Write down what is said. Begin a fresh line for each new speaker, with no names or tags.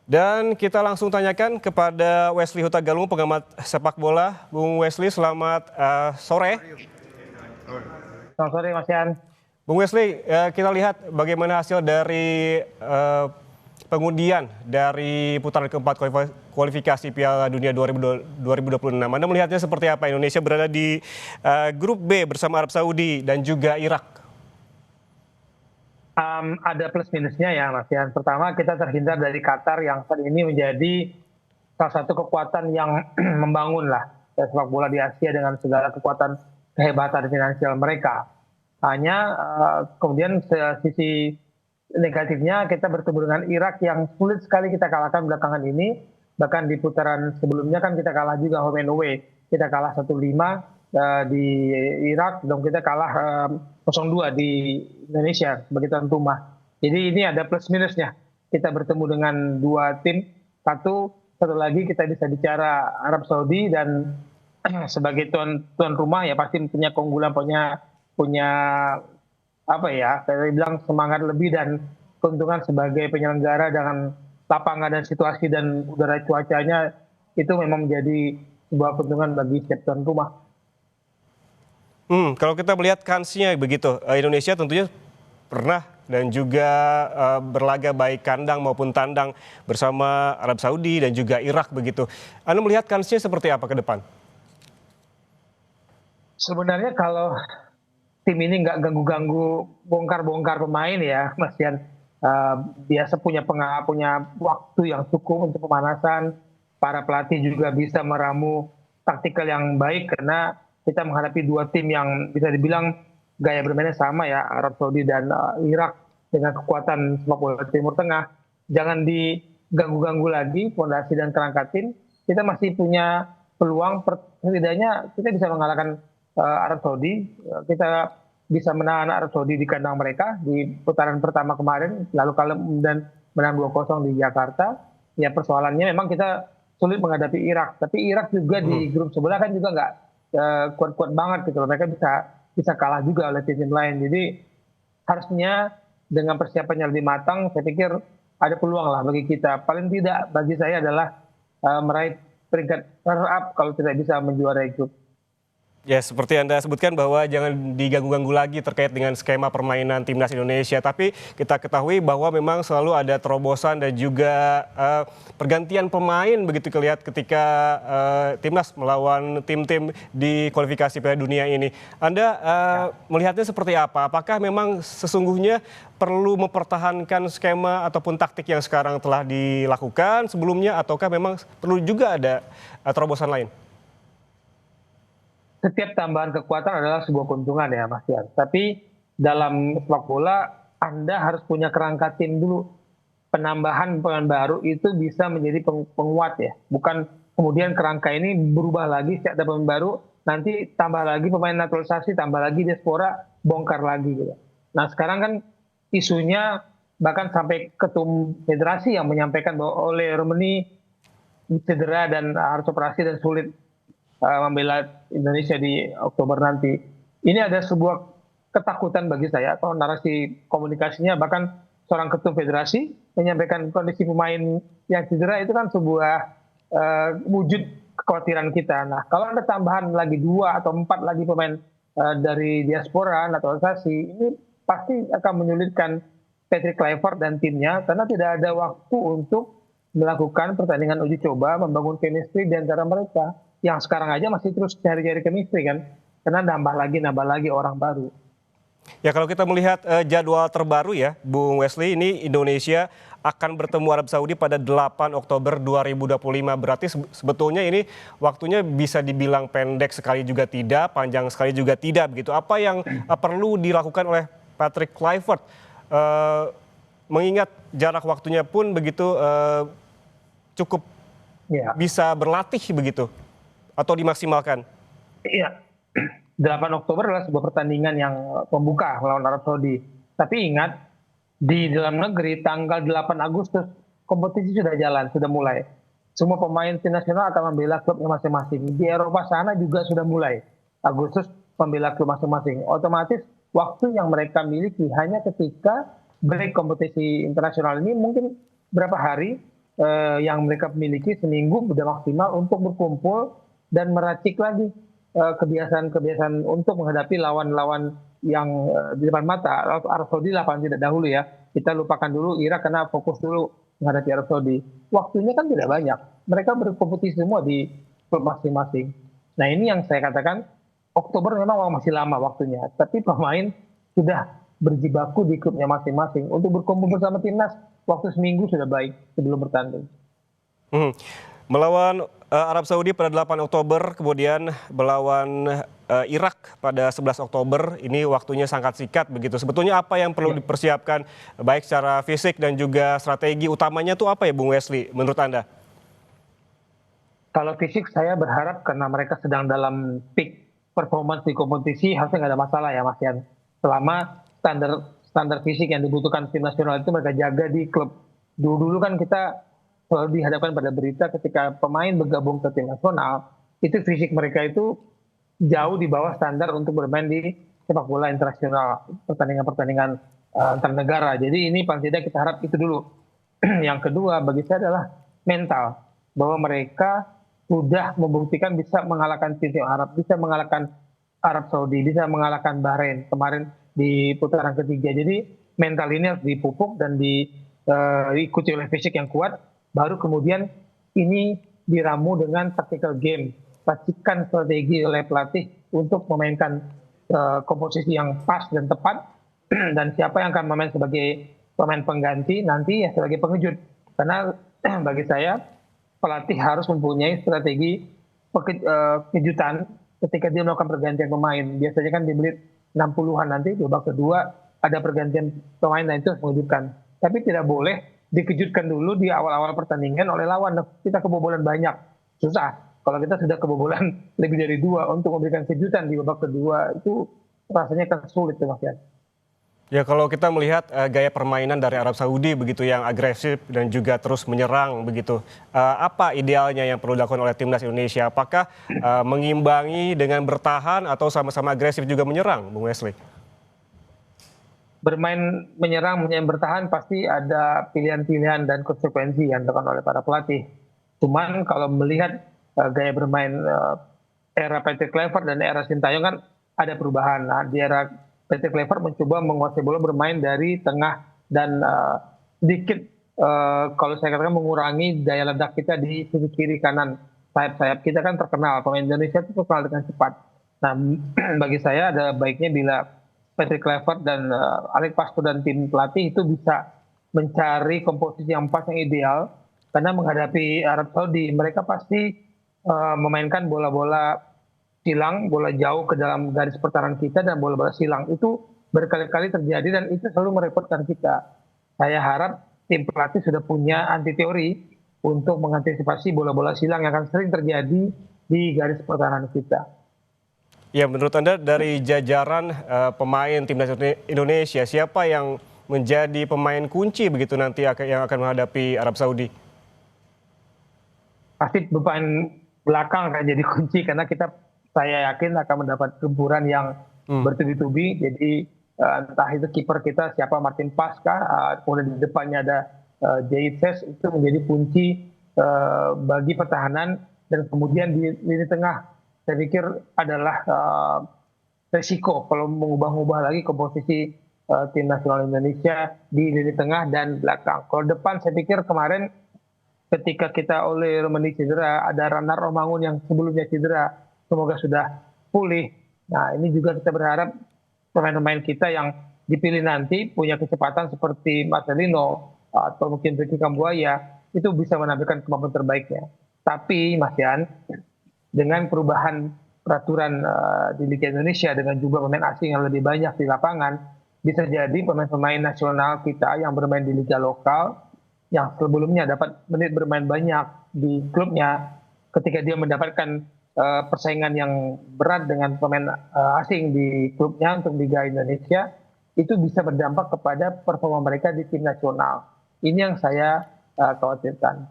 Dan kita langsung tanyakan kepada Wesley Huta Galung, pengamat sepak bola. Bung Wesley, selamat sore.
Selamat sore Mas Yan.
Bung Wesley, kita lihat bagaimana hasil dari pengundian dari putaran keempat kualifikasi Piala Dunia 2026. Anda melihatnya seperti apa? Indonesia berada di grup B bersama Arab Saudi dan juga Irak.
Ada plus minusnya ya Mas Yan. Pertama, kita terhindar dari Qatar yang saat ini menjadi salah satu kekuatan yang membangun lah sepak bola di Asia dengan segala kekuatan kehebatan finansial mereka. Hanya kemudian sisi negatifnya kita bertemu dengan Irak yang sulit sekali kita kalahkan belakangan ini. Bahkan di putaran sebelumnya kan kita kalah juga home and away. Kita kalah 1-5 di Irak dan kita kalah 0-2 di Indonesia sebagai tuan rumah. Jadi ini ada plus minusnya. Kita bertemu dengan dua tim. Satu lagi kita bisa bicara Arab Saudi dan sebagai tuan rumah ya pasti punya keunggulan, punya apa ya, saya bilang semangat lebih dan keuntungan sebagai penyelenggara dengan lapangan dan situasi dan udara cuacanya itu memang menjadi sebuah keuntungan bagi setiap tuan rumah.
Kalau kita melihat kansnya begitu, Indonesia tentunya pernah dan juga berlaga baik kandang maupun tandang bersama Arab Saudi dan juga Irak begitu. Anda melihat kansnya seperti apa ke depan?
Sebenarnya kalau tim ini nggak ganggu-ganggu bongkar-bongkar pemain ya, Mas Yan, biasa punya waktu yang cukup untuk pemanasan. Para pelatih juga bisa meramu taktikal yang baik karena kita menghadapi dua tim yang bisa dibilang gaya bermainnya sama ya, Arab Saudi dan Irak dengan kekuatan sepak bola Timur Tengah. Jangan diganggu-ganggu lagi fondasi dan kerangka tim. Kita masih punya peluang, setidaknya kita bisa mengalahkan Arab Saudi. Kita bisa menahan Arab Saudi di kandang mereka di putaran pertama kemarin, lalu kalah dan menang 2-0 di Jakarta. Ya persoalannya memang kita sulit menghadapi Irak, tapi Irak juga di grup sebelah kan juga nggak kuat-kuat banget gitu. Mereka bisa kalah juga oleh tim lain. Jadi harusnya dengan persiapan yang lebih matang, saya pikir ada peluang lah bagi kita. Paling tidak bagi saya adalah meraih peringkat runner-up kalau tidak bisa menjuarai grup.
Ya, seperti Anda sebutkan bahwa jangan diganggu-ganggu lagi terkait dengan skema permainan timnas Indonesia. Tapi kita ketahui bahwa memang selalu ada terobosan dan juga pergantian pemain begitu kelihatan ketika timnas melawan tim-tim di kualifikasi Piala Dunia ini. Anda melihatnya seperti apa? Apakah memang sesungguhnya perlu mempertahankan skema ataupun taktik yang sekarang telah dilakukan sebelumnya, ataukah memang perlu juga ada terobosan lain?
Setiap tambahan kekuatan adalah sebuah keuntungan ya Mas Yan. Tapi dalam sepak bola Anda harus punya kerangka tim dulu. Penambahan pemain baru itu bisa menjadi penguat ya. Bukan kemudian kerangka ini berubah lagi setiap ada pemain baru, nanti tambah lagi pemain naturalisasi, tambah lagi diaspora, bongkar lagi gitu. Nah sekarang kan isunya bahkan sampai ketum federasi yang menyampaikan bahwa oleh Romani cedera dan harus operasi dan sulit membela Indonesia di Oktober nanti. Ini ada sebuah ketakutan bagi saya kalau narasi komunikasinya, bahkan seorang ketum federasi menyampaikan kondisi pemain yang cedera itu kan sebuah wujud kekhawatiran kita. Nah kalau ada tambahan lagi 2 atau 4 lagi pemain dari diaspora naturalisasi, ini pasti akan menyulitkan Patrick Kluivert dan timnya karena tidak ada waktu untuk melakukan pertandingan uji coba, membangun chemistry di antara mereka. Yang sekarang aja masih terus cari-cari chemistry kan, karena nambah lagi orang baru.
Ya kalau kita melihat jadwal terbaru ya Bung Wesley, ini Indonesia akan bertemu Arab Saudi pada 8 Oktober 2025. Berarti sebetulnya ini waktunya bisa dibilang pendek sekali juga tidak, panjang sekali juga tidak begitu. Apa yang perlu dilakukan oleh Patrick Kluivert mengingat jarak waktunya pun begitu cukup bisa berlatih begitu atau dimaksimalkan?
Iya, 8 Oktober adalah sebuah pertandingan yang pembuka melawan Arab Saudi. Tapi ingat, di dalam negeri tanggal 8 Agustus kompetisi sudah jalan, sudah mulai. Semua pemain tim nasional akan membela klubnya masing-masing. Di Eropa sana juga sudah mulai. Agustus membela klub masing-masing. Otomatis waktu yang mereka miliki hanya ketika break kompetisi internasional ini mungkin berapa hari yang mereka miliki seminggu sudah maksimal untuk berkumpul dan meracik lagi kebiasaan-kebiasaan untuk menghadapi lawan-lawan yang di depan mata. Arab Saudi lah paling tidak dahulu ya. Kita lupakan dulu Irak karena fokus dulu menghadapi Arab Saudi. Waktunya kan tidak banyak. Mereka berkompetisi semua di klub masing-masing. Nah ini yang saya katakan Oktober memang masih lama waktunya. Tapi pemain sudah berjibaku di klubnya masing-masing. Untuk berkumpul bersama timnas, waktu seminggu sudah baik sebelum bertanding.
Mhm. Melawan Arab Saudi pada 8 Oktober, kemudian melawan Irak pada 11 Oktober, ini waktunya sangat singkat begitu. Sebetulnya apa yang perlu dipersiapkan baik secara fisik dan juga strategi utamanya tuh apa ya Bung Wesley menurut Anda?
Kalau fisik saya berharap karena mereka sedang dalam peak performance di kompetisi harusnya nggak ada masalah ya Mas Yan. Selama standar fisik yang dibutuhkan tim nasional itu mereka jaga di klub. Dulu-dulu kan kita selalu dihadapkan pada berita ketika pemain bergabung ke tim nasional, itu fisik mereka itu jauh di bawah standar untuk bermain di sepak bola internasional, pertandingan-pertandingan antar negara. Jadi ini paling tidak kita harap itu dulu. Yang kedua bagi saya adalah mental, bahwa mereka sudah membuktikan bisa mengalahkan tim Arab, bisa mengalahkan Arab Saudi, bisa mengalahkan Bahrain kemarin di putaran ketiga. Jadi mental ini harus dipupuk dan diikuti oleh fisik yang kuat. Baru kemudian ini diramu dengan tactical game, racikan strategi oleh pelatih untuk memainkan komposisi yang pas dan tepat, dan siapa yang akan memain sebagai pemain pengganti nanti ya sebagai pengejut. Karena bagi saya pelatih harus mempunyai strategi kejutan ketika dia melakukan pergantian pemain. Biasanya kan di menit 60-an nanti di babak kedua ada pergantian pemain dan itu mengejutkan. Tapi tidak boleh dikejutkan dulu di awal-awal pertandingan oleh lawan. Kita kebobolan banyak, susah. Kalau kita sudah kebobolan lebih dari 2 untuk memberikan kejutan di babak kedua, itu rasanya kan sulit Mas Yan.
Ya kalau kita melihat gaya permainan dari Arab Saudi begitu yang agresif dan juga terus menyerang begitu. Apa idealnya yang perlu dilakukan oleh timnas Indonesia? Apakah mengimbangi dengan bertahan atau sama-sama agresif juga menyerang, Bung Wesley?
Bermain menyerang, bertahan pasti ada pilihan-pilihan dan konsekuensi yang dilakukan oleh para pelatih. Cuman kalau melihat gaya bermain era Patrick Kluivert dan era Sintayong kan ada perubahan. Nah, di era Patrick Kluivert mencoba menguasai bola bermain dari tengah dan sedikit kalau saya katakan mengurangi daya ledak kita di sisi kiri kanan sayap-sayap. Kita kan terkenal pemain Indonesia itu terkenal dengan cepat. Nah, bagi saya ada baiknya bila Patrick Kluivert dan Alex Pastur dan tim pelatih itu bisa mencari komposisi yang pas yang ideal, karena menghadapi Arab Saudi mereka pasti memainkan bola-bola silang, bola jauh ke dalam garis pertahanan kita dan bola-bola silang itu berkali-kali terjadi dan itu selalu merepotkan kita. Saya harap tim pelatih sudah punya anti teori untuk mengantisipasi bola-bola silang yang akan sering terjadi di garis pertahanan kita.
Ya menurut Anda dari jajaran pemain timnas Indonesia siapa yang menjadi pemain kunci begitu nanti yang akan menghadapi Arab Saudi?
Pasti pemain belakang akan jadi kunci karena saya yakin akan mendapat gempuran yang bertubi-tubi. Jadi entah itu kiper kita siapa Martin Paska, kemudian di depannya ada Jay Ses, itu menjadi kunci bagi pertahanan, dan kemudian di lini tengah saya pikir adalah resiko kalau mengubah-ubah lagi komposisi tim nasional Indonesia di lini tengah dan belakang. Kalau depan saya pikir kemarin ketika kita oleh Romani cedera, ada Ranar Romangun yang sebelumnya cedera, semoga sudah pulih. Nah ini juga kita berharap pemain-pemain kita yang dipilih nanti punya kecepatan seperti Marcelino atau mungkin Ricky Kambuaya, itu bisa menampilkan kemampuan terbaiknya. Tapi Mas Yan, dengan perubahan peraturan di Liga Indonesia dengan juga pemain asing yang lebih banyak di lapangan, bisa jadi pemain-pemain nasional kita yang bermain di liga lokal yang sebelumnya dapat menit bermain banyak di klubnya, ketika dia mendapatkan persaingan yang berat dengan pemain asing di klubnya untuk Liga Indonesia, itu bisa berdampak kepada performa mereka di tim nasional. Ini yang saya khawatirkan.